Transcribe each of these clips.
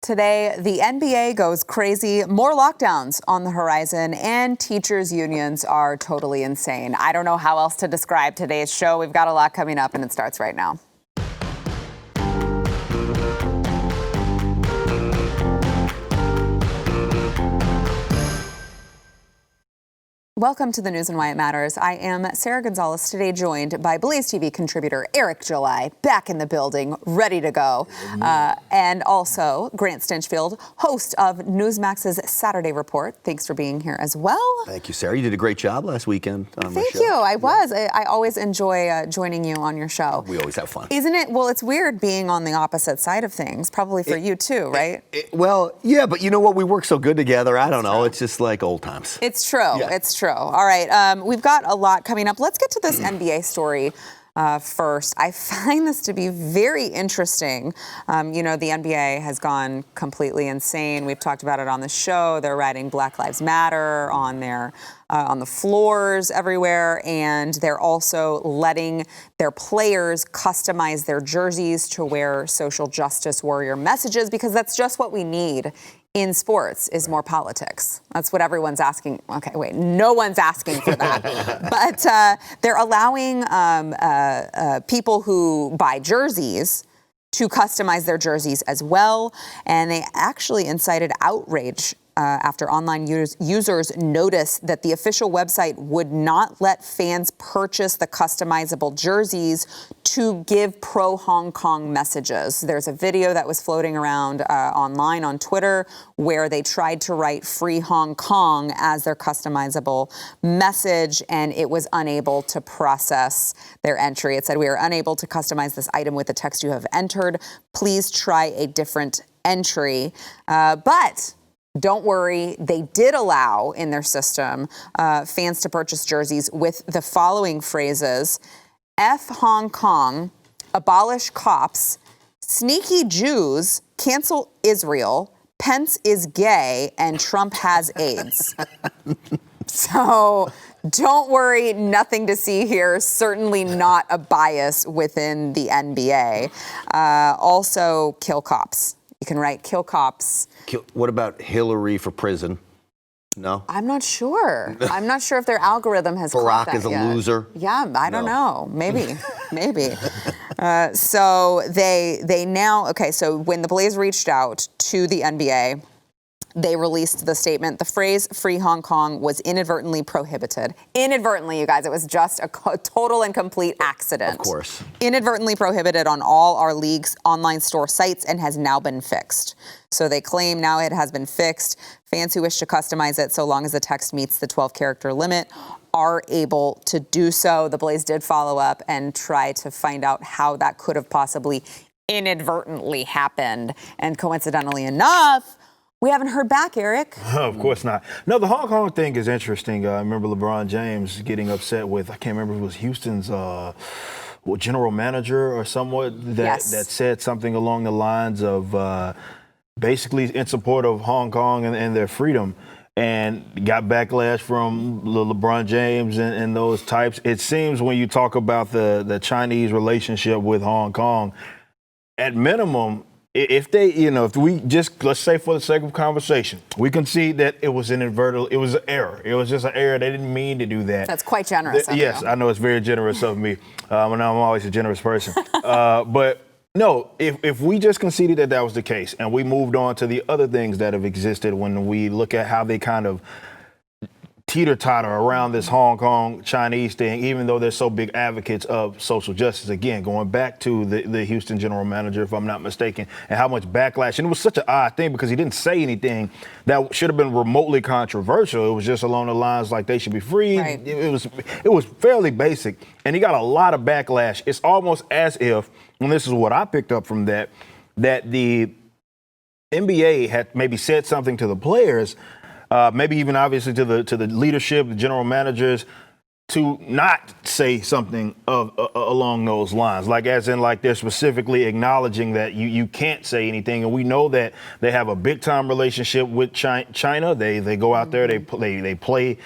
Today, the NBA goes crazy, more lockdowns on the horizon, and teachers' unions are totally insane. I don't know how else to describe today's show. We've got a lot coming up, and it starts right now. Welcome to the news and why it matters. I am Sarah Gonzalez, today joined by BlazeTV contributor Eric July, back in the building, ready to go. And also Grant Stinchfield, host of Newsmax's Saturday Report. Thanks for being here as well. Thank you, Sarah. You did a great job last weekend on my show. Thank you. I always enjoy joining you on your show. We always have fun. Isn't it? Well, it's weird being on the opposite side of things, probably for you too, right? Well, yeah, but you know what? We work so good together. I don't know. It's just like old times. It's true. Yeah. It's true. All right. We've got a lot coming up. Let's get to this NBA story first. I find this to be very interesting. You know, the NBA has gone completely insane. We've talked about it on the show. They're writing Black Lives Matter on the floors everywhere, and they're also letting their players customize their jerseys to wear social justice warrior messages, because that's just what we need in sports, is more politics. That's what everyone's asking. Okay, wait, no one's asking for that. But they're allowing people who buy jerseys to customize their jerseys as well. And they actually incited outrage after online users noticed that the official website would not let fans purchase the customizable jerseys to give pro-Hong Kong messages. There's a video that was floating around online on Twitter where they tried to write "Free Hong Kong" as their customizable message, and it was unable to process their entry. It said, "We are unable to customize this item with the text you have entered. Please try a different entry." But don't worry, they did allow in their system fans to purchase jerseys with the following phrases: F Hong Kong, abolish cops, sneaky Jews, cancel Israel, Pence is gay, and Trump has AIDS. So don't worry, nothing to see here. Certainly not a bias within the NBA. Also, kill cops. You can write "kill cops." What about Hillary for prison? No? I'm not sure. I'm not sure if their algorithm has Barack that is a yet. loser? Yeah, I don't know. Maybe. So they now, okay, so when the Blaze reached out to the NBA, they released the statement: the phrase "Free Hong Kong" was inadvertently prohibited. Inadvertently, you guys. It was just a total and complete accident. Of course. Inadvertently prohibited on all our league's online store sites and has now been fixed. So they claim now it has been fixed. Fans who wish to customize it, so long as the text meets the 12-character limit, are able to do so. The Blaze did follow up and try to find out how that could have possibly inadvertently happened. And coincidentally enough, we haven't heard back, Eric. Of course not. No, the Hong Kong thing is interesting. I remember LeBron James getting upset with, I can't remember if it was Houston's general manager or someone that said something along the lines of basically in support of Hong Kong and their freedom, and got backlash from LeBron James and those types. It seems when you talk about the Chinese relationship with Hong Kong, at minimum, if they, if we just, let's say for the sake of conversation, we concede that it was inadvertent, it was an error. It was just an error. They didn't mean to do that. That's quite generous of Yes, you. I know it's very generous of me. And I'm always a generous person. But no, if we just conceded that was the case and we moved on to the other things that have existed, when we look at how they kind of teeter-totter around this Hong Kong Chinese thing, even though they're so big advocates of social justice. Again, going back to the Houston general manager, if I'm not mistaken, and how much backlash. And it was such an odd thing because he didn't say anything that should have been remotely controversial. It was just along the lines like they should be free. Right. It was fairly basic, and he got a lot of backlash. It's almost as if, and this is what I picked up from that the NBA had maybe said something to the players, maybe even obviously to the leadership, the general managers, to not say something along those lines, like as in like they're specifically acknowledging that you can't say anything. And we know that they have a big time relationship with China. They go out there, they play.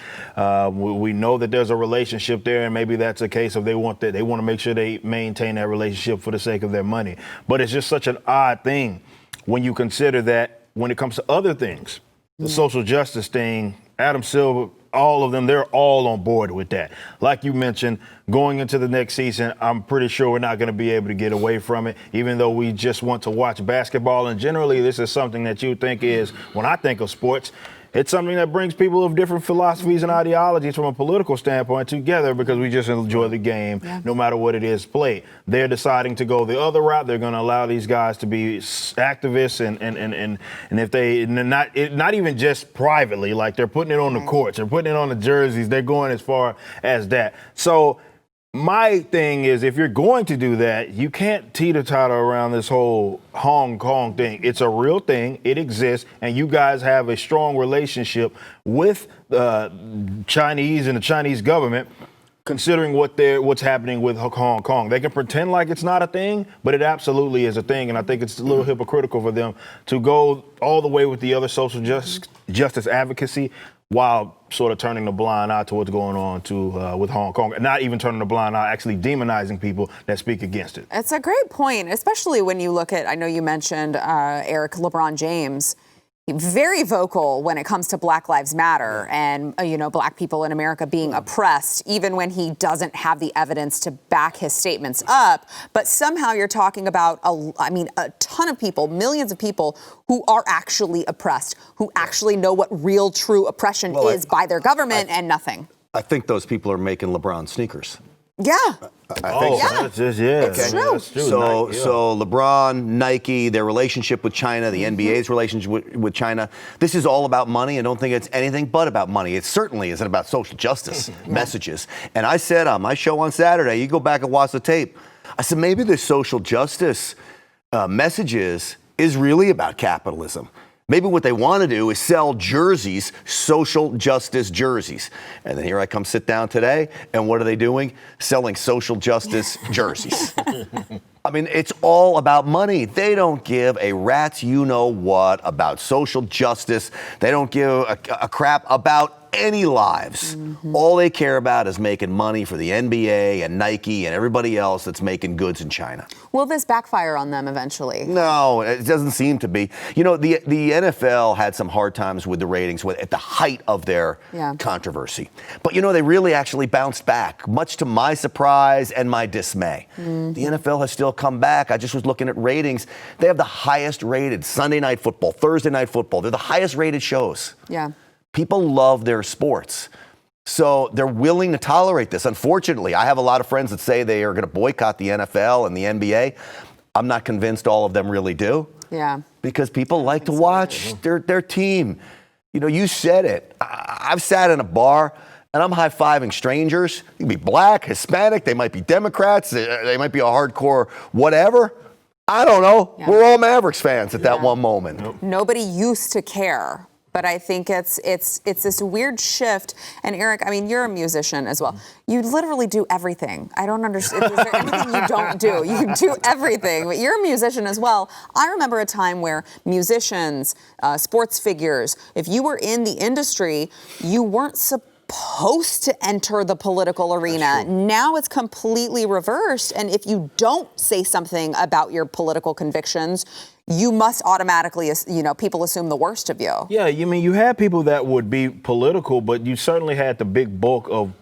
We know that there's a relationship there, and maybe that's a case of they want to make sure they maintain that relationship for the sake of their money. But it's just such an odd thing when you consider that when it comes to other things, the social justice thing, Adam Silver, all of them, they're all on board with that. Like you mentioned, going into the next season, I'm pretty sure we're not going to be able to get away from it, even though we just want to watch basketball. And generally, this is something that you think is, when I think of sports, it's something that brings people of different philosophies and ideologies from a political standpoint together because we just enjoy the game no matter what it is played. They're deciding to go the other route. They're going to allow these guys to be activists and if they not even just privately, like they're putting it on the courts, they're putting it on the jerseys, they're going as far as that. So my thing is, if you're going to do that, you can't teeter-totter around this whole Hong Kong thing. It's a real thing. It exists. And you guys have a strong relationship with Chinese and the Chinese government, considering what's happening with Hong Kong. They can pretend like it's not a thing, but it absolutely is a thing. And I think it's a little hypocritical for them to go all the way with the other social justice advocacy while sort of turning the blind eye to what's going on with Hong Kong, and not even turning the blind eye, actually demonizing people that speak against it. It's a great point, especially when you look at, I know you mentioned Eric, LeBron James, very vocal when it comes to Black Lives Matter and, Black people in America being oppressed, even when he doesn't have the evidence to back his statements up. But somehow you're talking about, a ton of people, millions of people who are actually oppressed, who actually know what real, true oppression is by their government and nothing. I think those people are making LeBron sneakers. Yeah. I think so. That's just, yeah. It's true. That's true. So LeBron, Nike, their relationship with China, the NBA's relationship with China, this is all about money. I don't think it's anything but about money. It certainly isn't about social justice messages. And I said on my show on Saturday, you go back and watch the tape, I said maybe the social justice messages is really about capitalism. Maybe what they want to do is sell jerseys, social justice jerseys. And then here I come sit down today, and what are they doing? Selling social justice jerseys. I mean, it's all about money. They don't give a rat's you-know-what about social justice. They don't give a crap about any lives. All they care about is making money for the NBA and Nike and everybody else that's making goods in China. Will this backfire on them eventually? No, it doesn't seem to be. The NFL had some hard times with the ratings at the height of their controversy. But, they really actually bounced back, much to my surprise and my dismay. The NFL has still come back. I just was looking at ratings. They have the highest rated Sunday Night Football, Thursday Night Football. They're the highest rated shows. Yeah. People love their sports. So they're willing to tolerate this. Unfortunately, I have a lot of friends that say they are going to boycott the NFL and the NBA. I'm not convinced all of them really do. Yeah. Because people like to watch their team. You said it. I've sat in a bar and I'm high-fiving strangers. You can be black, Hispanic, they might be Democrats, they might be a hardcore whatever. I don't know. Yeah. We're all Mavericks fans at that one moment. Nobody used to care. But I think it's this weird shift. And Eric, you're a musician as well. You literally do everything. I don't understand. Is there anything you don't do? You do everything. But you're a musician as well. I remember a time where musicians, sports figures, if you were in the industry, you weren't supposed to enter the political arena. Now it's completely reversed. And if you don't say something about your political convictions, you must automatically, people assume the worst of you. Yeah, you had people that would be political, but you certainly had the big bulk of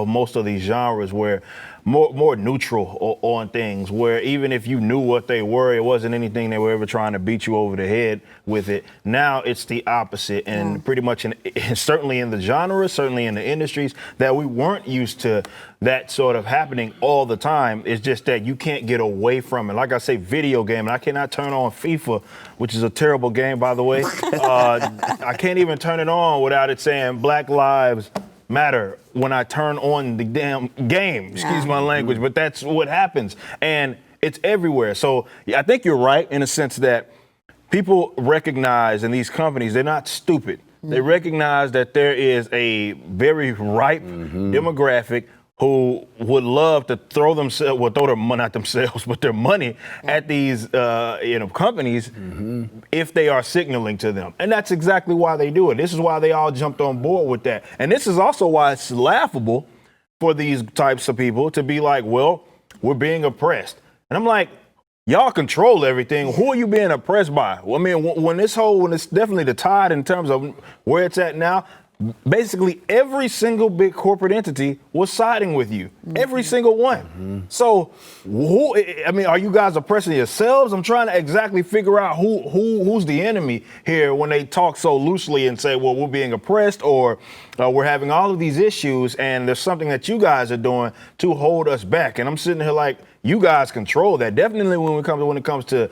most of these genres where more neutral on things, where even if you knew what they were, it wasn't anything they were ever trying to beat you over the head with it. Now it's the opposite, and pretty much certainly in the genres, certainly in the industries, that we weren't used to that sort of happening all the time. It's just that you can't get away from it. Like I say, video game, and I cannot turn on FIFA, which is a terrible game, by the way. I can't even turn it on without it saying Black Lives Matter when I turn on the damn game. Excuse my language, but that's what happens. And it's everywhere. So I think you're right in a sense that people recognize, in these companies, they're not stupid. They recognize that there is a very ripe demographic who would love to throw their money at these companies if they are signaling to them. And that's exactly why they do it. This is why they all jumped on board with that. And this is also why it's laughable for these types of people to be like, well, we're being oppressed. And I'm like, y'all control everything. Who are you being oppressed by? Well, I mean, when it's definitely the tide in terms of where it's at now, basically every single big corporate entity was siding with you. Every single one. So, are you guys oppressing yourselves? I'm trying to exactly figure out who's the enemy here when they talk so loosely and say, well, we're being oppressed, or we're having all of these issues and there's something that you guys are doing to hold us back. And I'm sitting here like, you guys control that. Definitely when it comes to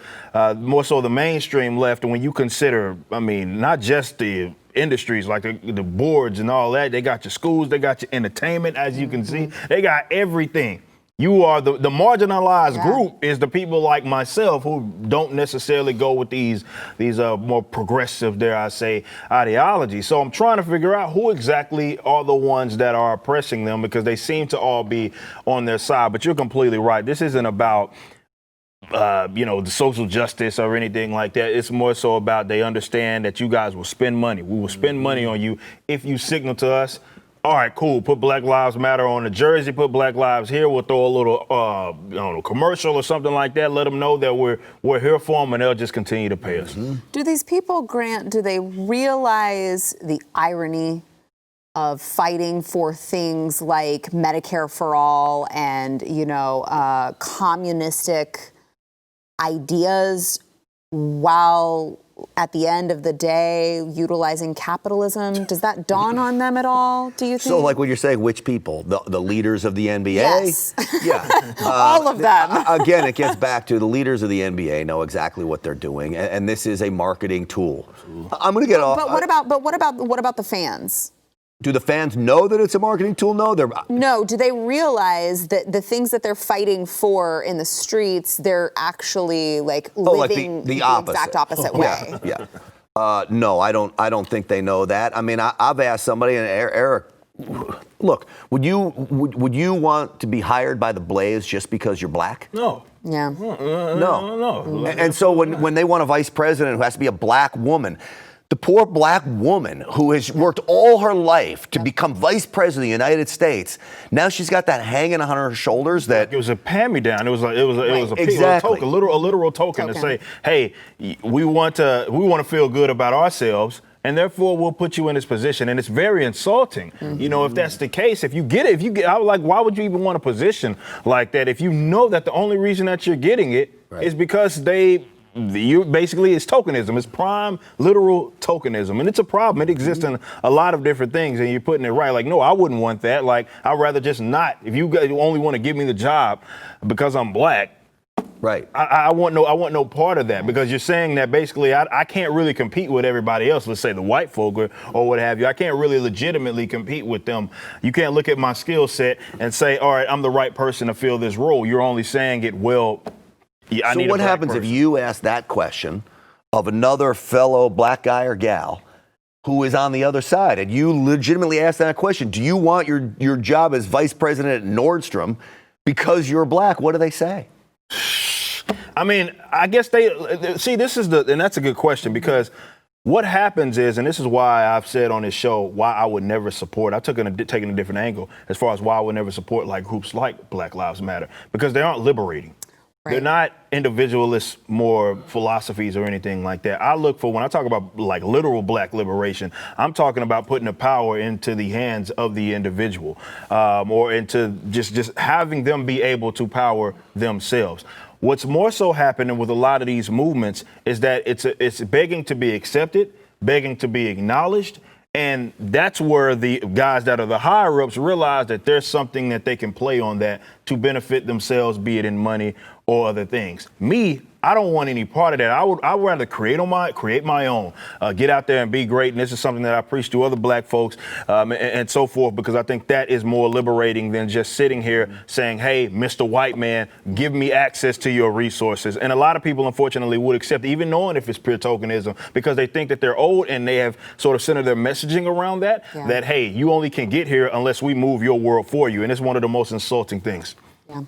more so the mainstream left, and when you consider, not just the industries like the boards and all that, they got your schools, they got your entertainment, as you can see, they got everything. You are the marginalized group is the people like myself who don't necessarily go with these more progressive, dare I say, ideologies. So I'm trying to figure out who exactly are the ones that are oppressing them, because they seem to all be on their side. But you're completely right. This isn't about the social justice or anything like that. It's more so about they understand that you guys will spend money. We will spend money on you if you signal to us. All right, cool. Put Black Lives Matter on the jersey. Put Black Lives here. We'll throw a little, commercial or something like that. Let them know that we're here for them, and they'll just continue to pay us. Do these people, Grant, do they realize the irony of fighting for things like Medicare for all and, communistic ideas, while at the end of the day utilizing capitalism? Does that dawn on them at all, do you think? So like what you're saying, which people? The leaders of the NBA? Yes. Yeah. All of them. Again, it gets back to the leaders of the NBA know exactly what they're doing, and this is a marketing tool. I'm going to get off. But what about the fans? Do the fans know that it's a marketing tool? No, do they realize that the things that they're fighting for in the streets, they're actually living the exact opposite way? Yeah. No, I don't think they know that. I've asked somebody, and Eric, look, would you want to be hired by the Blaze just because you're black? No. Yeah. No. And so when they want a vice president who has to be a black woman, the poor black woman who has worked all her life to become vice president of the United States, now she's got that hanging on her shoulders that it was a hand-me-down. It was a exactly. token, a literal token to say, hey, we want to feel good about ourselves, and therefore we'll put you in this position. And it's very insulting. If that's the case, I was like, why would you even want a position like that if you know that the only reason that you're getting it is because basically it's tokenism. It's prime literal tokenism, and it's a problem. It exists in a lot of different things, and you're putting it right. Like, no, I wouldn't want that. Like, I'd rather just not. If you guys only want to give me the job because I'm black, right? I want no part of that, because you're saying that basically I can't really compete with everybody else. Let's say the white folk or what have you. I can't really legitimately compete with them. You can't look at my skill set and say, all right, I'm the right person to fill this role. You're only saying it well. Yeah, so what happens if you ask that question of another fellow black guy or gal who is on the other side, and you legitimately ask that question? Do you want your job as vice president at Nordstrom because you're black? What do they say? I guess they see, and that's a good question, because what happens is, and this is why I've said on this show why I would never support, I've taken a different angle as far as why I would never support like groups like Black Lives Matter, because they aren't liberating. They're not individualist, more philosophies or anything like that. I look for, when I talk about like literal black liberation, I'm talking about putting the power into the hands of the individual, or into just having them be able to power themselves. What's more so happening with a lot of these movements is that it's begging to be accepted, begging to be acknowledged. And that's where the guys that are the higher ups realize that there's something that they can play on that to benefit themselves, be it in money or other things. Me, I don't want any part of that. I would rather create my own, get out there and be great. And this is something that I preach to other black folks and so forth, because I think that is more liberating than just sitting here saying, hey, Mr. White Man, give me access to your resources. And a lot of people, unfortunately, would accept, even knowing if it's pure tokenism, because they think that they're old and they have sort of centered their messaging around that, that, hey, you only can get here unless we move your world for you. And it's one of the most insulting things. Yeah.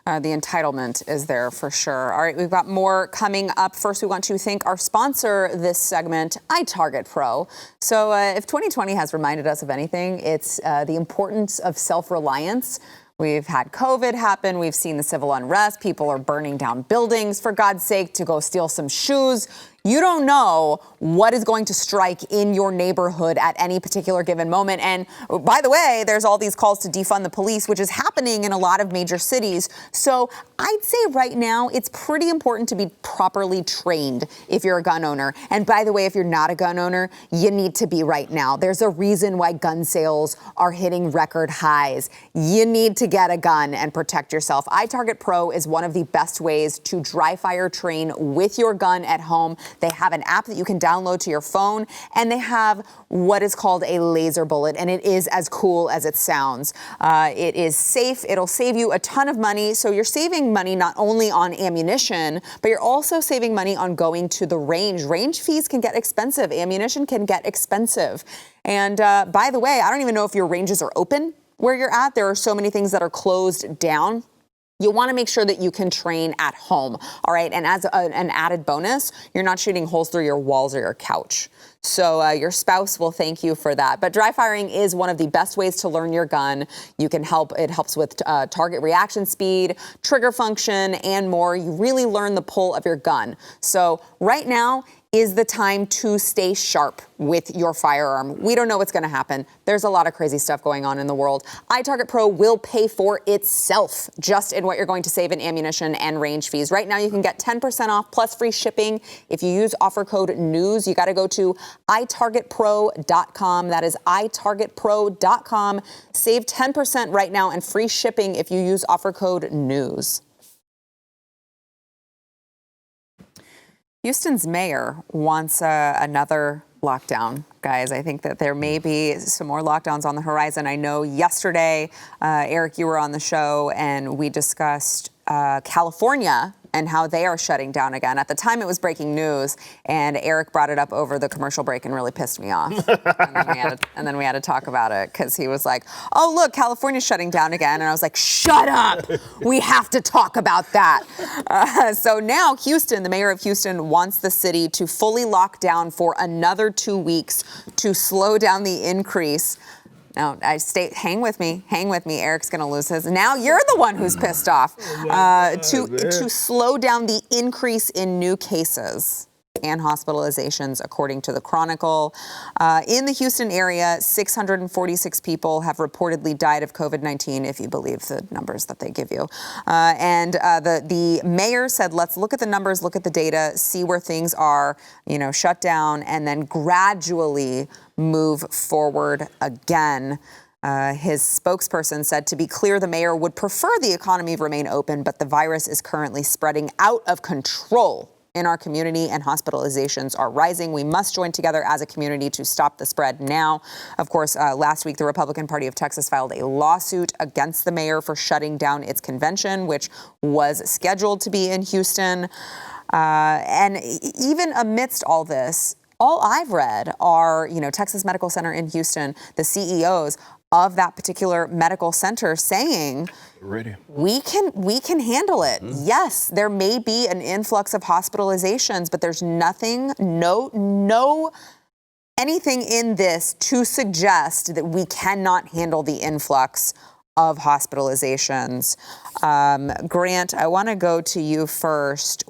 The entitlement is there for sure. All right, we've got more coming up. First, we want to thank our sponsor this segment, iTarget Pro. So if 2020 has reminded us of anything, it's the importance of self-reliance. We've had COVID happen. We've seen the civil unrest. People are burning down buildings, for God's sake, to go steal some shoes. You don't know what is going to strike in your neighborhood at any particular given moment. And by the way, there's all these calls to defund the police, which is happening in a lot of major cities. So I'd say right now it's pretty important to be properly trained if you're a gun owner. And by the way, if you're not a gun owner, you need to be right now. There's a reason why gun sales are hitting record highs. You need to get a gun and protect yourself. iTarget Pro is one of the best ways to dry fire train with your gun at home. They have an app that you can download to your phone, and they have what is called a laser bullet, and it is as cool as it sounds. It is safe. It'll save you a ton of money. So you're saving money not only on ammunition, but you're also saving money on going to the range. Range fees can get expensive. Ammunition can get expensive. And by the way, I don't even know if your ranges are open where you're at. There are so many things that are closed down. You want to make sure that you can train at home, all right? And as an added bonus, you're not shooting holes through your walls or your couch. So your spouse will thank you for that. But dry firing is one of the best ways to learn your gun. It helps with target reaction speed, trigger function, and more. You really learn the pull of your gun. So right now is the time to stay sharp with your firearm. We don't know what's going to happen. There's a lot of crazy stuff going on in the world. iTarget Pro will pay for itself just in what you're going to save in ammunition and range fees. Right now, you can get 10% off plus free shipping if you use offer code NEWS. You got to go to itargetpro.com. That is itargetpro.com. Save 10% right now and free shipping if you use offer code NEWS. Houston's mayor wants another lockdown. Guys, I think that there may be some more lockdowns on the horizon. I know yesterday, Eric, you were on the show and we discussed California and how they are shutting down again. At the time, it was breaking news, and Eric brought it up over the commercial break and really pissed me off. and then we had to talk about it because he was like, oh, look, California's shutting down again. And I was like, shut up. We have to talk about that. So now Houston, the mayor of Houston, wants the city to fully lock down for another 2 weeks to slow down the increase. Now, hang with me. Eric's going to lose his. Now you're the one who's pissed off. To slow down the increase in new cases and hospitalizations, according to the Chronicle. In the Houston area, 646 people have reportedly died of COVID-19, if you believe the numbers that they give you. And the mayor said, let's look at the numbers, look at the data, see where things are, shut down, and then gradually move forward again. His spokesperson said, to be clear, the mayor would prefer the economy remain open, but the virus is currently spreading out of control in our community and hospitalizations are rising. We must join together as a community to stop the spread now. Of course, last week, the Republican Party of Texas filed a lawsuit against the mayor for shutting down its convention, which was scheduled to be in Houston. And even amidst all this, all I've read are, Texas Medical Center in Houston, the CEOs of that particular medical center saying, we can handle it. Yes, there may be an influx of hospitalizations, but there's nothing, no anything in this to suggest that we cannot handle the influx of hospitalizations. Grant, I want to go to you first.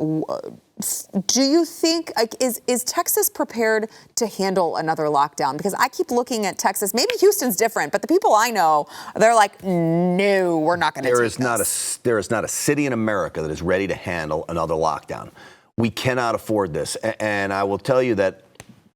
Do you think, is Texas prepared to handle another lockdown? Because I keep looking at Texas. Maybe Houston's different, but the people I know, they're like, no, we're not going to take this. There is not a city in America that is ready to handle another lockdown. We cannot afford this. And I will tell you that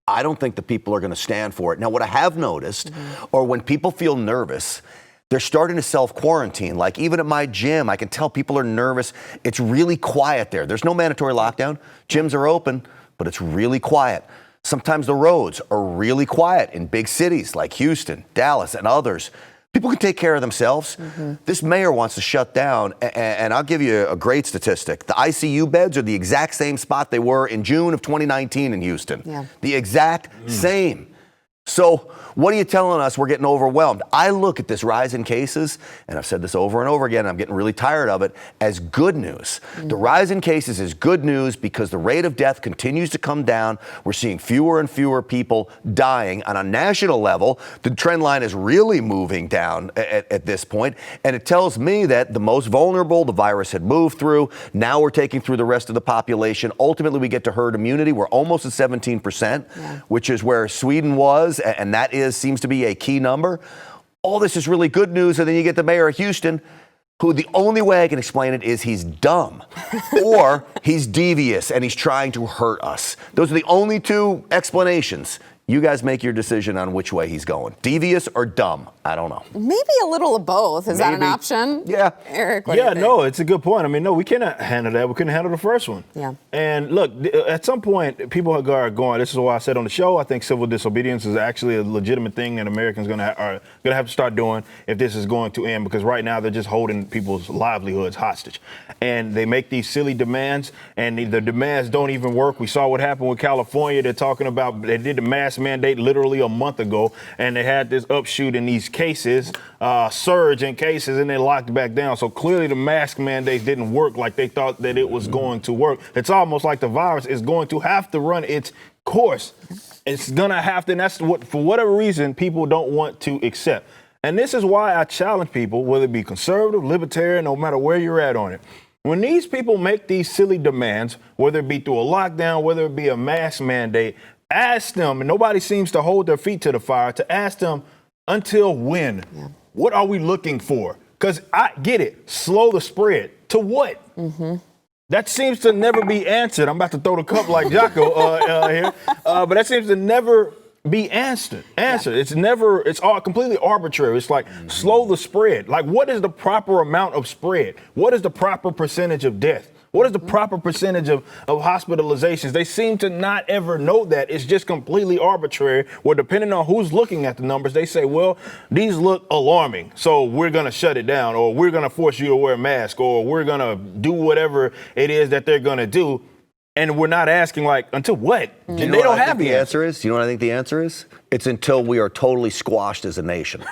I don't think the people are going to stand for it. Now, what I have noticed, or when people feel nervous, they're starting to self-quarantine. Like even at my gym, I can tell people are nervous. It's really quiet there. There's no mandatory lockdown. Gyms are open, but it's really quiet. Sometimes the roads are really quiet in big cities like Houston, Dallas, and others. People can take care of themselves. This mayor wants to shut down, and I'll give you a great statistic. The ICU beds are the exact same spot they were in June of 2019 in Houston. The exact same. So what are you telling us? We're getting overwhelmed. I look at this rise in cases, and I've said this over and over again, I'm getting really tired of it, as good news. The rise in cases is good news because the rate of death continues to come down. We're seeing fewer and fewer people dying. On a national level, the trend line is really moving down at this point, and it tells me that the most vulnerable, the virus had moved through. Now we're taking through the rest of the population. Ultimately, we get to herd immunity. We're almost at 17%, which is where Sweden was, and that seems to be a key number. All this is really good news, and then you get the mayor of Houston, who the only way I can explain it is he's dumb or he's devious and he's trying to hurt us. Those are the only two explanations. You guys make your decision on which way he's going. Devious or dumb? I don't know. Maybe a little of both. Is that an option? Yeah. Eric, what do you think? No, it's a good point. I mean, no, we cannot handle that. We couldn't handle the first one. Yeah. And look, at some point, people are going, this is why I said on the show, I think civil disobedience is actually a legitimate thing that Americans are going to have to start doing if this is going to end, because right now they're just holding people's livelihoods hostage. And they make these silly demands, and the demands don't even work. We saw what happened with California. They're talking about, they did the mask mandate literally a month ago, and they had this upshoot in these cases, surge in cases, and they locked back down. So clearly the mask mandates didn't work like they thought that it was going to work. It's almost like the virus is going to have to run its course. It's going to have to, and that's what, for whatever reason, people don't want to accept. And this is why I challenge people, whether it be conservative, libertarian, no matter where you're at on it. When these people make these silly demands, whether it be through a lockdown, whether it be a mask mandate, ask them, and nobody seems to hold their feet to the fire, to ask them, until when? Yeah. What are we looking for? Because I get it, slow the spread. To what? That seems to never be answered. I'm about to throw the cup like Jocko here, but that seems to never be answered. It's all completely arbitrary. It's like slow the spread. Like, what is the proper amount of spread? What is the proper percentage of death? What is the proper percentage of hospitalizations? They seem to not ever know that. It's just completely arbitrary, where depending on who's looking at the numbers, they say, well, these look alarming, so we're going to shut it down, or we're going to force you to wear a mask, or we're going to do whatever it is that they're going to do. And we're not asking, like, until what? And they don't have the answer. You know what I think the answer is? It's until we are totally squashed as a nation.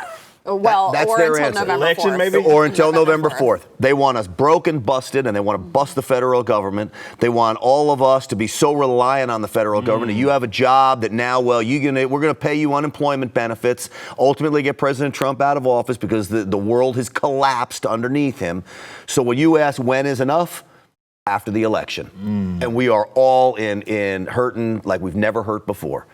Well, that's or their until answer. November Election, 4th. maybe? Or until November 4th. They want us broken, busted, and they want to bust the federal government. They want all of us to be so reliant on the federal government. You have a job that now, well, we're going to pay you unemployment benefits, ultimately get President Trump out of office because the world has collapsed underneath him. So when you ask when is enough, after the election. And we are all in hurting like we've never hurt before.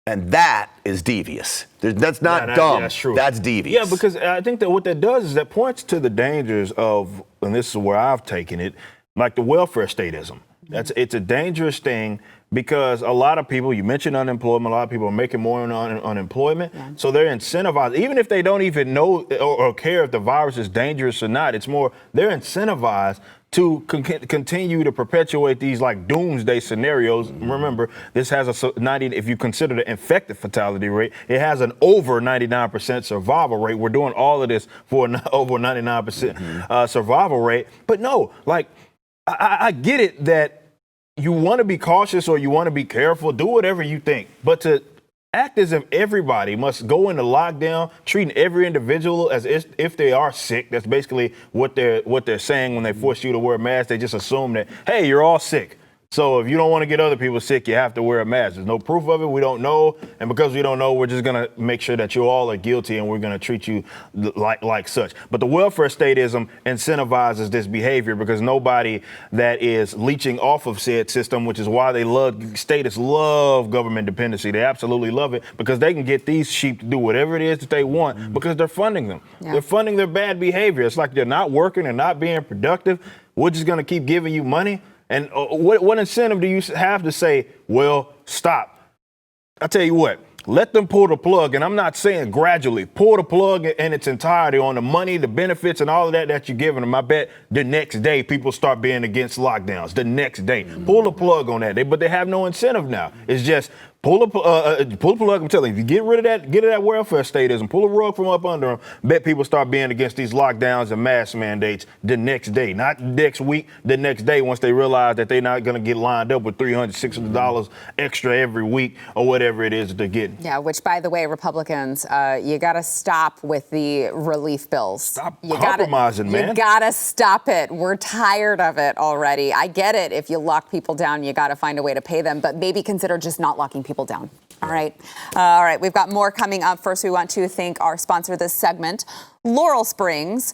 And that is devious. That's not dumb. That's true. That's devious. Yeah, because I think that what that does is that points to the dangers of, and this is where I've taken it, like the welfare statism. It's a dangerous thing because a lot of people, you mentioned unemployment, a lot of people are making more on unemployment. So they're incentivized, even if they don't even know or care if the virus is dangerous or not, it's more, they're incentivized to continue to perpetuate these like doomsday scenarios. Remember, this has a 90, if you consider the infected fatality rate, it has an over 99% survival rate. We're doing all of this for an over 99% survival rate. But no, like, I get it that you want to be cautious or you want to be careful, do whatever you think. But to act as if everybody must go into lockdown, treating every individual as if they are sick. That's basically what they're saying when they force you to wear a mask. They just assume that, hey, you're all sick. So if you don't want to get other people sick, you have to wear a mask. There's no proof of it. We don't know. And because we don't know, we're just going to make sure that you all are guilty and we're going to treat you like such. But the welfare statism incentivizes this behavior because nobody that is leeching off of said system, which is why statists love government dependency. They absolutely love it because they can get these sheep to do whatever it is that they want because they're funding them. Yeah. They're funding their bad behavior. It's like they're not working, they're not being productive. We're just going to keep giving you money. And what incentive do you have to say, well, stop? I tell you what, let them pull the plug. And I'm not saying gradually. Pull the plug in its entirety on the money, the benefits, and all of that you're giving them. I bet the next day people start being against lockdowns. The next day. Pull the plug on that. But they have no incentive now. It's just Pull the plug. I'm telling you, if you get rid of that welfare statism, pull a rug from up under them. Bet people start being against these lockdowns and mask mandates the next day, not next week, the next day once they realize that they're not going to get lined up with $300, $600 extra every week or whatever it is that they're getting. Yeah, which, by the way, Republicans, you got to stop with the relief bills. Stop compromising, man. You got to stop it. We're tired of it already. I get it. If you lock people down, you got to find a way to pay them, but maybe consider just not locking people down. All right. All right. We've got more coming up. First, we want to thank our sponsor this segment, Laurel Springs.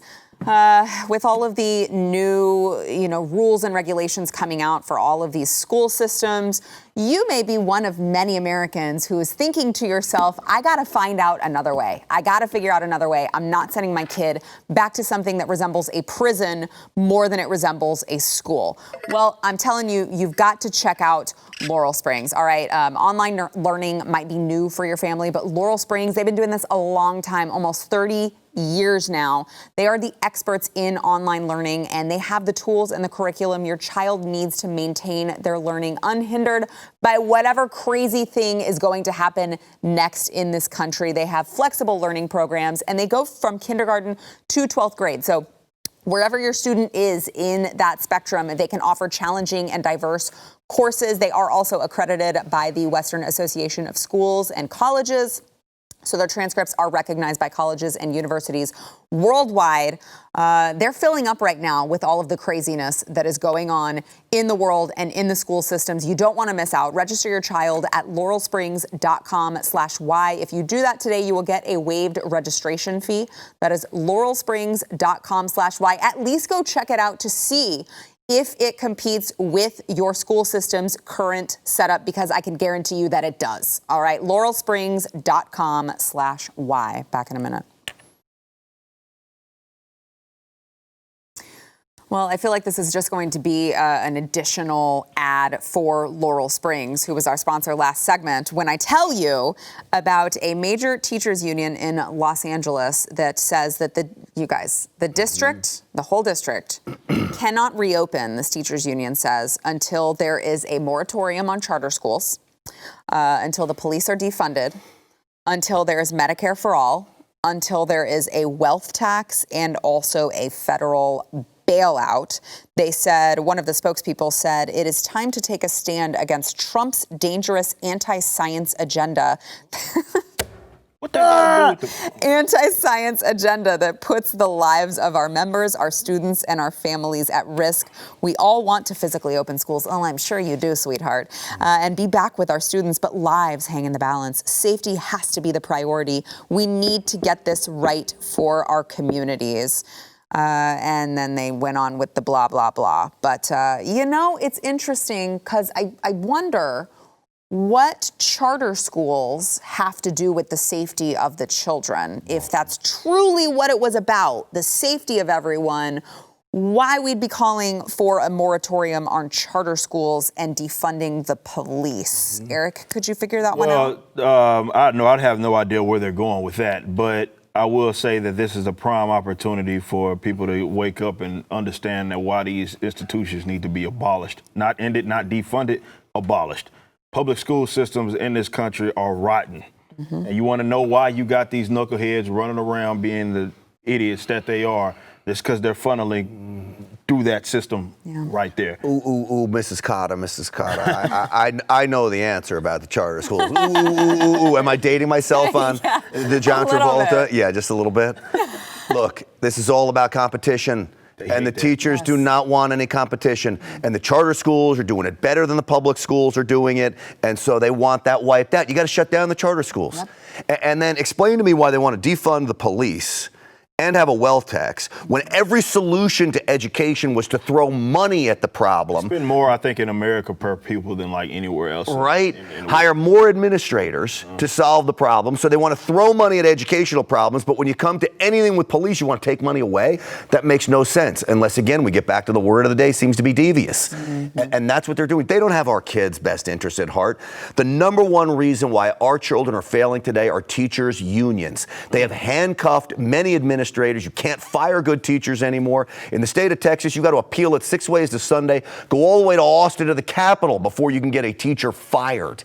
With all of the new, rules and regulations coming out for all of these school systems, you may be one of many Americans who is thinking to yourself, I got to find out another way. I got to figure out another way. I'm not sending my kid back to something that resembles a prison more than it resembles a school. Well, I'm telling you, you've got to check out Laurel Springs. All right. Online learning might be new for your family, but Laurel Springs, they've been doing this a long time, almost 30 years now. They are the experts in online learning, and they have the tools and the curriculum your child needs to maintain their learning unhindered by whatever crazy thing is going to happen next in this country. They have flexible learning programs, and they go from kindergarten to 12th grade. So wherever your student is in that spectrum, they can offer challenging and diverse courses. They are also accredited by the Western Association of Schools and Colleges. So their transcripts are recognized by colleges and universities worldwide. They're filling up right now with all of the craziness that is going on in the world and in the school systems. You don't want to miss out. Register your child at laurelsprings.com/Y. If you do that today, you will get a waived registration fee. That is laurelsprings.com/Y. At least go check it out to see if it competes with your school system's current setup, because I can guarantee you that it does. All right, laurelsprings.com/Y. Back in a minute. Well, I feel like this is just going to be an additional ad for Laurel Springs, who was our sponsor last segment, when I tell you about a major teachers union in Los Angeles that says that the district, the whole district, cannot reopen, this teachers union says, until there is a moratorium on charter schools, until the police are defunded, until there is Medicare for all, until there is a wealth tax and also a federal bailout. They said, one of the spokespeople said, it is time to take a stand against Trump's dangerous anti-science agenda. What that got to do with the Anti-science agenda that puts the lives of our members, our students, and our families at risk. We all want to physically open schools. Oh, I'm sure you do, sweetheart. And be back with our students, but lives hang in the balance. Safety has to be the priority. We need to get this right for our communities. And then they went on with the blah, blah, blah. But, it's interesting because I wonder what charter schools have to do with the safety of the children. If that's truly what it was about, the safety of everyone, why we'd be calling for a moratorium on charter schools and defunding the police. Eric, could you figure that one out? I'd have no idea where they're going with that, but I will say that this is a prime opportunity for people to wake up and understand that why these institutions need to be abolished. Not ended, not defunded, abolished. Public school systems in this country are rotten. And you want to know why you got these knuckleheads running around being the idiots that they are? It's because they're funneling through that system right there. Ooh, Mrs. Carter. I know the answer about the charter schools. Ooh. Am I dating myself on the John Travolta? Yeah, just a little bit. Look, this is all about competition. And the teachers do not want any competition. And the charter schools are doing it better than the public schools are doing it. And so they want that wiped out. You got to shut down the charter schools. And then explain to me why they want to defund the police and have a wealth tax when every solution to education was to throw money at the problem. Spend more, I think, in America per pupil than like anywhere else. Right. Hire more administrators to solve the problem. So they want to throw money at educational problems. But when you come to anything with police, you want to take money away. That makes no sense. Unless, again, we get back to the word of the day, seems to be devious. And that's what they're doing. They don't have our kids' best interests at heart. The number one reason why our children are failing today are teachers' unions. They have handcuffed many administrators. You can't fire good teachers anymore. In the state of Texas, you got to appeal it 6 ways to Sunday, go all the way to Austin to the Capitol before you can get a teacher fired.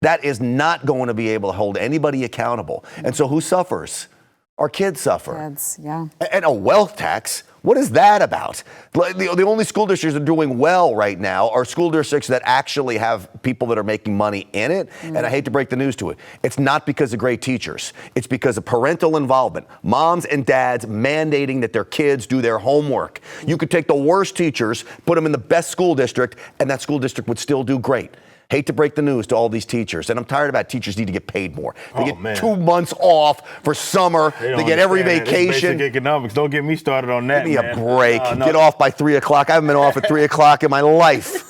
That is not going to be able to hold anybody accountable. And so who suffers? Our kids suffer. Kids, yeah. And a wealth tax, what is that about? The only school districts that are doing well right now are school districts that actually have people that are making money in it. And I hate to break the news to it. It's not because of great teachers. It's because of parental involvement. Moms and dads mandating that their kids do their homework. You could take the worst teachers, put them in the best school district, and that school district would still do great. Hate to break the news to all these teachers, and I'm tired about teachers need to get paid more. They get 2 months off for summer. They get every vacation. Basic economics. Don't get me started on that. Give me a break. No. Get off by 3 o'clock. I haven't been off at 3 o'clock in my life.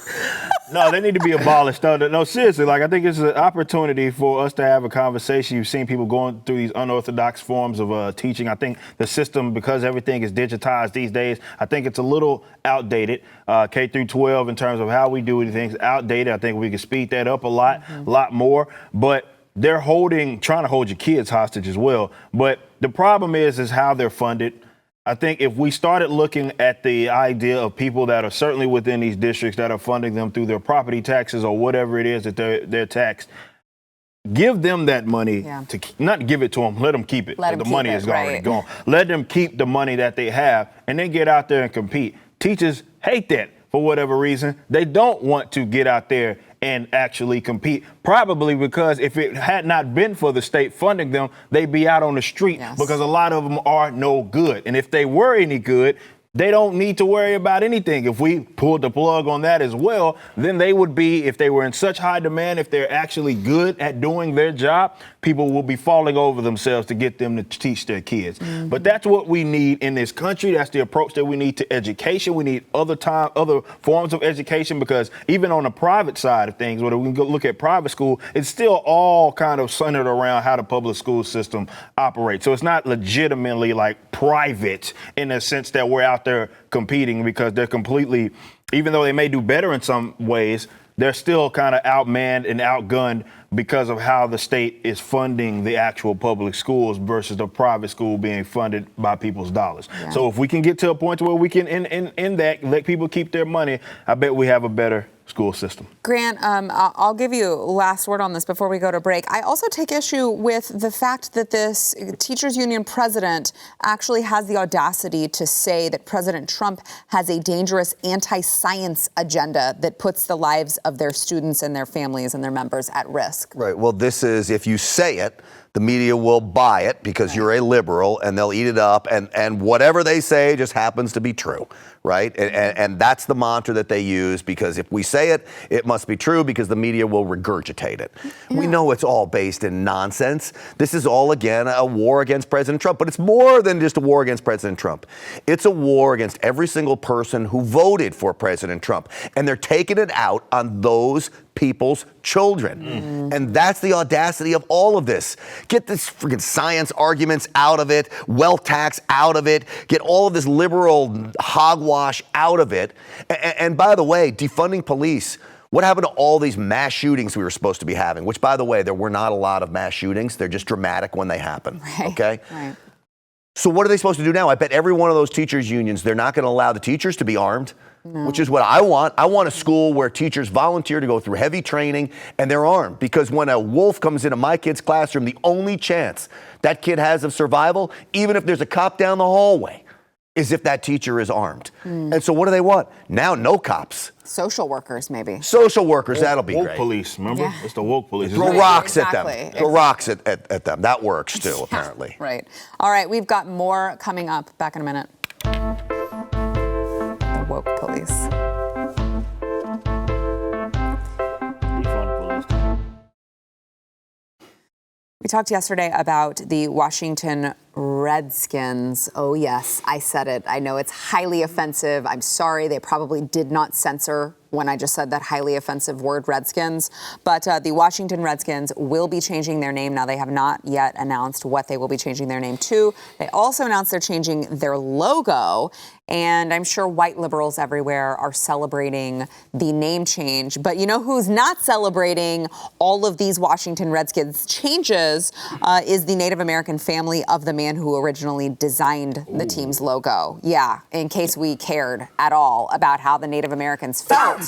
No, they need to be abolished. No, seriously, I think it's an opportunity for us to have a conversation. You've seen people going through these unorthodox forms of teaching. I think the system, because everything is digitized these days, I think it's a little outdated. K through 12 in terms of how we do things, outdated. I think we can speed that up a lot more. But they're trying to hold your kids hostage as well. But the problem is how they're funded. I think if we started looking at the idea of people that are certainly within these districts that are funding them through their property taxes or whatever it is that they're taxed, give them that money to not give it to them, let them keep it. The money is already gone. Let them keep the money that they have and then get out there and compete. Teachers hate that for whatever reason. They don't want to get out there and actually compete, probably because if it had not been for the state funding them, they'd be out on the street because a lot of them are no good. And if they were any good, they don't need to worry about anything. If we pulled the plug on that as well, then they would be, if they were in such high demand, if they're actually good at doing their job, people will be falling over themselves to get them to teach their kids. But that's what we need in this country. That's the approach that we need to education. We need other forms of education, because even on the private side of things, when we go look at private school, it's still all kind of centered around how the public school system operates. So it's not legitimately like private in the sense that we're out there competing, because they're completely, even though they may do better in some ways, they're still kind of outmanned and outgunned because of how the state is funding the actual public schools versus the private school being funded by people's dollars. So if we can get to a point where we can end that, let people keep their money, I bet we have a better school system. Grant, I'll give you last word on this before we go to break. I also take issue with the fact that this teachers union president actually has the audacity to say that President Trump has a dangerous anti-science agenda that puts the lives of their students and their families and their members at risk. Right. Well, this is, if you say it, the media will buy it because you're a liberal, and they'll eat it up, and whatever they say just happens to be true, right? And that's the mantra that they use, because if we say it, it must be true because the media will regurgitate it. We know it's all based in nonsense. This is all, again, a war against President Trump, but it's more than just a war against President Trump. It's a war against every single person who voted for President Trump, and they're taking it out on those people's children. And that's the audacity of all of this. Get this freaking science arguments out of it, wealth tax out of it, get all of this liberal hogwash out of it. And by the way, defunding police. What happened to all these mass shootings we were supposed to be having? Which, by the way, there were not a lot of mass shootings. They're just dramatic when they happen. Okay? Right. So what are they supposed to do now? I bet every one of those teachers unions, they're not going to allow the teachers to be armed. Which is what I want. I want a school where teachers volunteer to go through heavy training and they're armed. Because when a wolf comes into my kid's classroom, the only chance that kid has of survival, even if there's a cop down the hallway, is if that teacher is armed. And so what do they want? Now, no cops. Social workers, maybe. Social workers, that'll be woke great. police, remember? It's the woke police. Throw rocks at them. Throw rocks at them. That works too, apparently. Right. All right, we've got more coming up. Back in a minute. The woke police. We talked yesterday about the Washington Redskins. Oh, yes, I said it. I know it's highly offensive. I'm sorry. They probably did not censor when I just said that highly offensive word, Redskins. But the Washington Redskins will be changing their name. Now, they have not yet announced what they will be changing their name to. They also announced they're changing their logo. And I'm sure white liberals everywhere are celebrating the name change. But you know who's not celebrating all of these Washington Redskins changes is the Native American family of the man who originally designed the team's logo. Yeah, in case we cared at all about how the Native Americans felt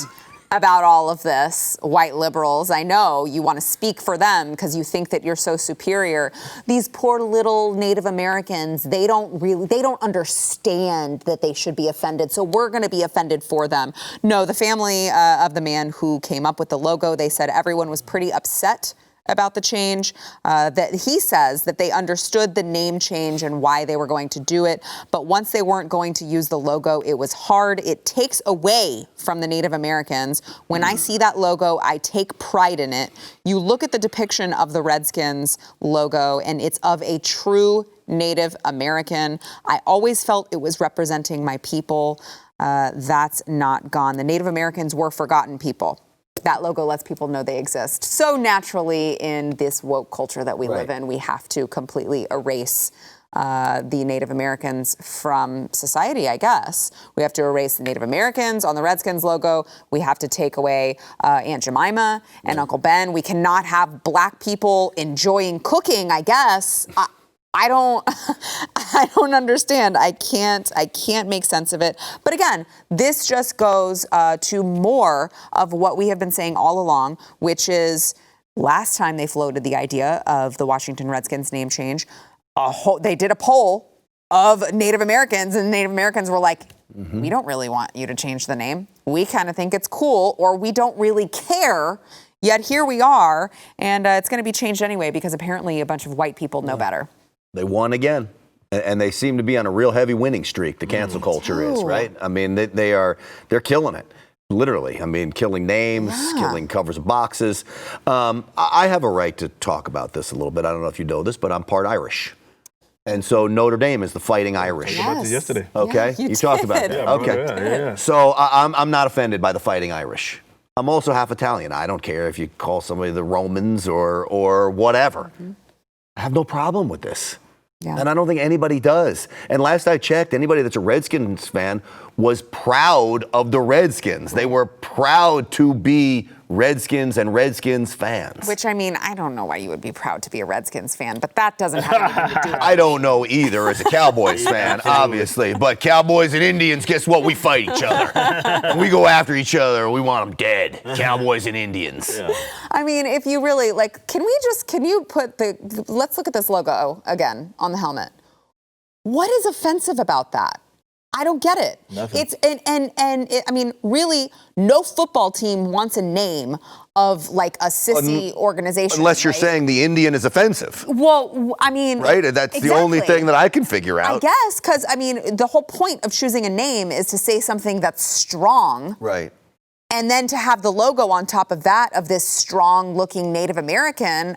about all of this, white liberals. I know you want to speak for them because you think that you're so superior. These poor little Native Americans, they don't understand that they should be offended. So we're going to be offended for them. No, the family of the man who came up with the logo, they said everyone was pretty upset about the change, that he says that they understood the name change and why they were going to do it. But once they weren't going to use the logo, it was hard. It takes away from the Native Americans. When I see that logo, I take pride in it. You look at the depiction of the Redskins logo, and it's of a true Native American. I always felt it was representing my people. That's not gone. The Native Americans were forgotten people. That logo lets people know they exist. So naturally, in this woke culture that we live in, we have to completely erase the Native Americans from society, I guess. We have to erase the Native Americans on the Redskins logo. We have to take away Aunt Jemima and Uncle Ben. We cannot have black people enjoying cooking, I guess. I don't understand. I can't make sense of it. But again, this just goes to more of what we have been saying all along, which is last time they floated the idea of the Washington Redskins name change, they did a poll of Native Americans, and Native Americans were like, we don't really want you to change the name. We kind of think it's cool, or we don't really care. Yet here we are, and it's going to be changed anyway because apparently a bunch of white people know better. They won again, and they seem to be on a real heavy winning streak. The cancel culture is, right? I mean, they're killing it, literally. I mean, killing names, killing covers of boxes. I have a right to talk about this a little bit. I don't know if you know this, but I'm part Irish. And so Notre Dame is the Fighting Irish. I talked about this yesterday. Okay, yeah, you talked about that. Yeah, okay, yeah. So I'm not offended by the Fighting Irish. I'm also half Italian. I don't care if you call somebody the Romans or whatever. I have no problem with this. Yeah. And I don't think anybody does. And last I checked, anybody that's a Redskins fan was proud of the Redskins. They were proud to be Redskins and Redskins fans. Which, I mean, I don't know why you would be proud to be a Redskins fan, but that doesn't have anything to do with it. I don't know either as a Cowboys fan, obviously. But Cowboys and Indians, guess what? We fight each other. We go after each other. We want them dead. Cowboys and Indians. Yeah. I mean, if you really, like, can you put let's look at this logo again on the helmet. What is offensive about that? I don't get it. Nothing. It's I mean, really, no football team wants a name of like a sissy organization. Unless you're saying the Indian is offensive. Well, I mean, right? That's the only thing that I can figure out. I guess, because I mean, the whole point of choosing a name is to say something that's strong. Right. And then to have the logo on top of that of this strong-looking Native American.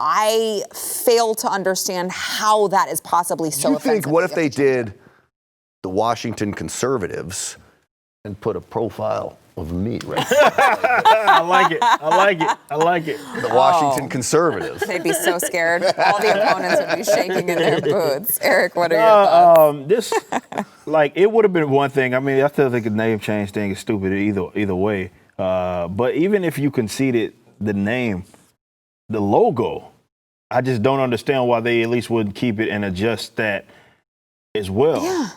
I fail to understand how that is possibly so offensive. Do you think, what if they did the Washington Conservatives and put a profile of me right there? I like it. The Washington Conservatives. They'd be so scared. All the opponents would be shaking in their boots. Eric, what are your thoughts? It would have been one thing. I mean, I still think the name change thing is stupid either way. But even if you conceded the name, the logo, I just don't understand why they at least wouldn't keep it and adjust that as well. Yeah.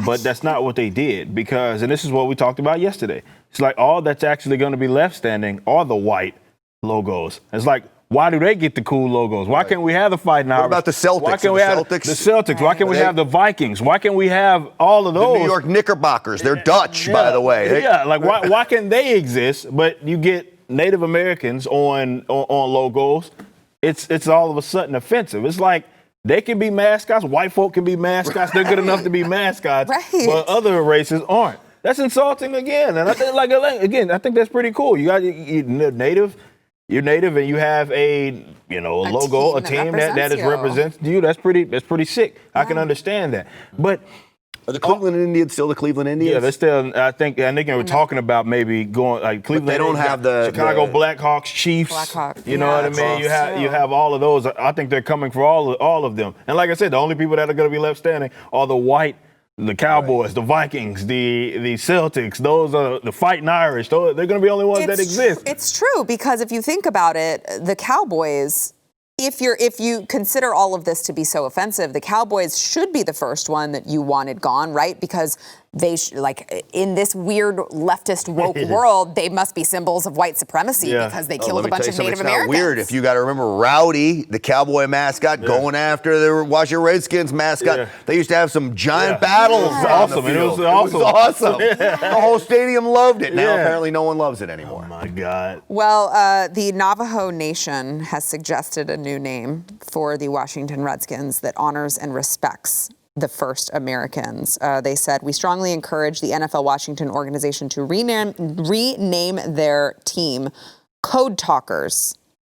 But that's not what they did because, and this is what we talked about yesterday, it's like all that's actually going to be left standing are the white logos. It's like, why do they get the cool logos? Why can't we have the Fighting Irish? What about the Celtics? Why can't we have the Celtics? Right. Why can't we have the Vikings? Why can't we have all of those? The New York Knickerbockers. They're Dutch, by the way. Why can't they exist, but you get Native Americans on logos? It's all of a sudden offensive. It's like, they can be mascots. White folk can be mascots. They're good enough to be mascots. Right. But other races aren't. That's insulting again. And I think, I think that's pretty cool. You're native, and you have a logo, a team that represents you. That's pretty sick. Yeah. I can understand that. But are the Cleveland Indians still the Cleveland Indians? Yeah, they're still. I think they were talking about maybe going like Cleveland. But they don't have the Chicago Blackhawks, Chiefs. You know what I mean? You have all of those. I think they're coming for all of them. And like I said, the only people that are going to be left standing are the white, the Cowboys, the Vikings, the Celtics. Those are the Fighting Irish. They're going to be the only ones that exist. It's true because if you think about it, the Cowboys. If you consider all of this to be so offensive, the Cowboys should be the first one that you wanted gone, right? Because in this weird leftist woke world, they must be symbols of white supremacy because they killed a bunch of Native Americans. It's not weird if you got to remember Rowdy, the cowboy mascot, going after the Washington Redskins mascot. Yeah. They used to have some giant battles. It was awesome. It was awesome. The whole stadium loved it. Now apparently no one loves it anymore. Oh my God. Well, the Navajo Nation has suggested a new name for the Washington Redskins that honors and respects the first Americans. They said, we strongly encourage the NFL Washington organization to rename their team Code Talkers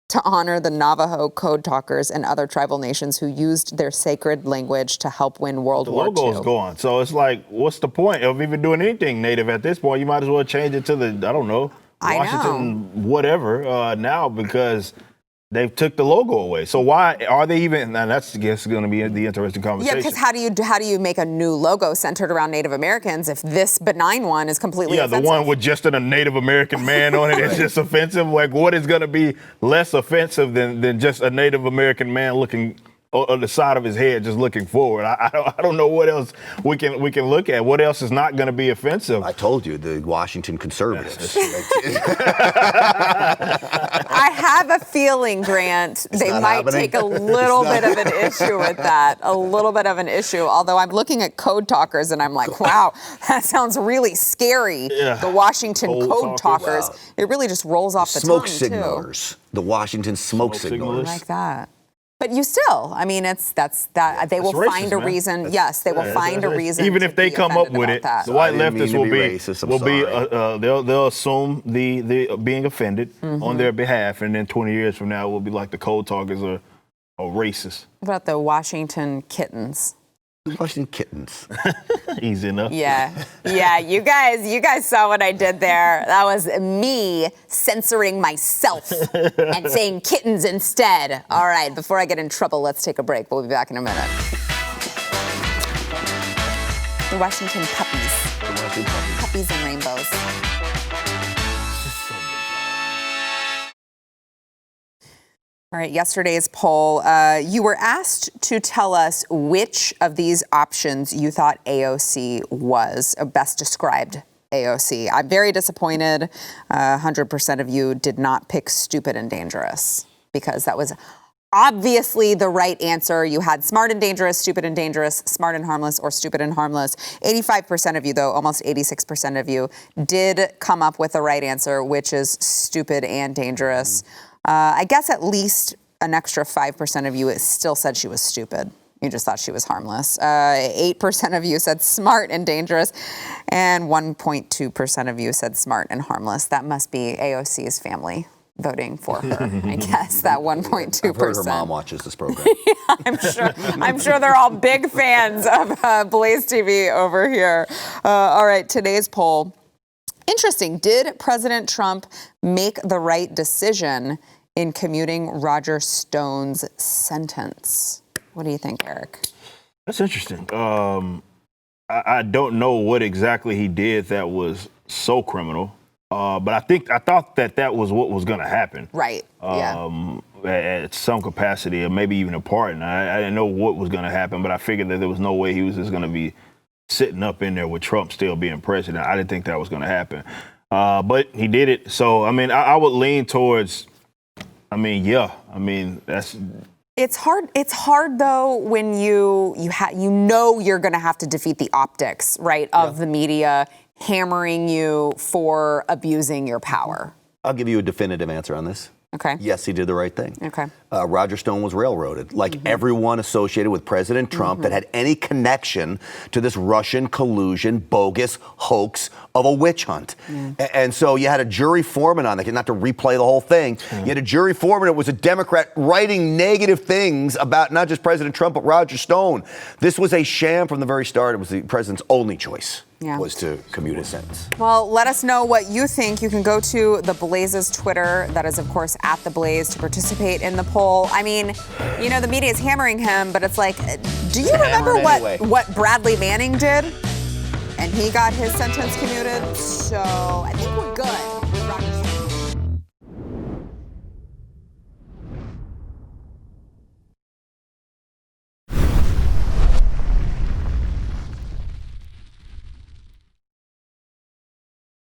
to honor the Navajo Code Talkers and other tribal nations who used their sacred language to help win World War II. The logo's gone. So it's like, what's the point of even doing anything native at this point? You might as well change it to Washington whatever now, because they took the logo away. So why are they even? And that's, I guess, going to be the interesting conversation. Yeah, because how do you make a new logo centered around Native Americans if this benign one is completely offensive? The one with just a Native American man on it is just offensive. Like, what is going to be less offensive than just a Native American man looking on the side of his head, just looking forward? I don't know what else we can look at. What else is not going to be offensive? I told you, the Washington conservatives. I have a feeling, Grant, they might take a little bit of an issue with that. A little bit of an issue. Although I'm looking at Code Talkers and I'm like, wow, that sounds really scary. Yeah. The Washington Code Talkers. Wow. It really just rolls off the tongue, too. Smoke signalers. The Washington smoke signalers. I like that. But you still, I mean, they will find a reason. Yes, they will find a reason. Even if they come up with it, the white leftists they'll assume the being offended on their behalf, and then 20 years from now, we'll be like the Code Talkers are racist. What about the Washington Kittens? Washington Kittens. Easy enough. Yeah. You guys saw what I did there. That was me censoring myself and saying kittens instead. All right, before I get in trouble, let's take a break. We'll be back in a minute. The Washington puppies. Puppies and rainbows. All right, yesterday's poll, you were asked to tell us which of these options you thought AOC was, best described AOC. I'm very disappointed. 100% of you did not pick stupid and dangerous, because that was obviously the right answer. You had smart and dangerous, stupid and dangerous, smart and harmless, or stupid and harmless. 85% of you, though, almost 86% of you, did come up with the right answer, which is stupid and dangerous. I guess at least an extra 5% of you still said she was stupid. You just thought she was harmless. 8% of you said smart and dangerous, and 1.2% of you said smart and harmless. That must be AOC's family voting for her, I guess, that 1.2%. I've heard her mom watches this program. Yeah, I'm sure they're all big fans of BlazeTV over here. All right, today's poll. Interesting. Did President Trump make the right decision in commuting Roger Stone's sentence? What do you think, Eric? That's interesting. I don't know what exactly he did that was so criminal, but I thought that was what was going to happen. Right. At some capacity, or maybe even a pardon. I didn't know what was going to happen, but I figured that there was no way he was just going to be sitting up in there with Trump still being president. I didn't think that was going to happen. But he did it. So, I mean, I would lean towards, that's... It's hard though when you know you're going to have to defeat the optics, right, of the media hammering you for abusing your power. I'll give you a definitive answer on this. Okay. Yes, he did the right thing. Okay. Roger Stone was railroaded, like everyone associated with President Trump that had any connection to this Russian collusion, bogus hoax of a witch hunt. And so you had a jury foreman on that, not to replay the whole thing. You had a jury foreman that was a Democrat writing negative things about not just President Trump, but Roger Stone. This was a sham from the very start. It was the president's only choice. Was to commute his sentence. Well, let us know what you think. You can go to the Blaze's Twitter. That is, of course, at the Blaze to participate in the poll. I mean, the media is hammering him, but it's like, do you remember what Bradley Manning did? And he got his sentence commuted. So I think we're good.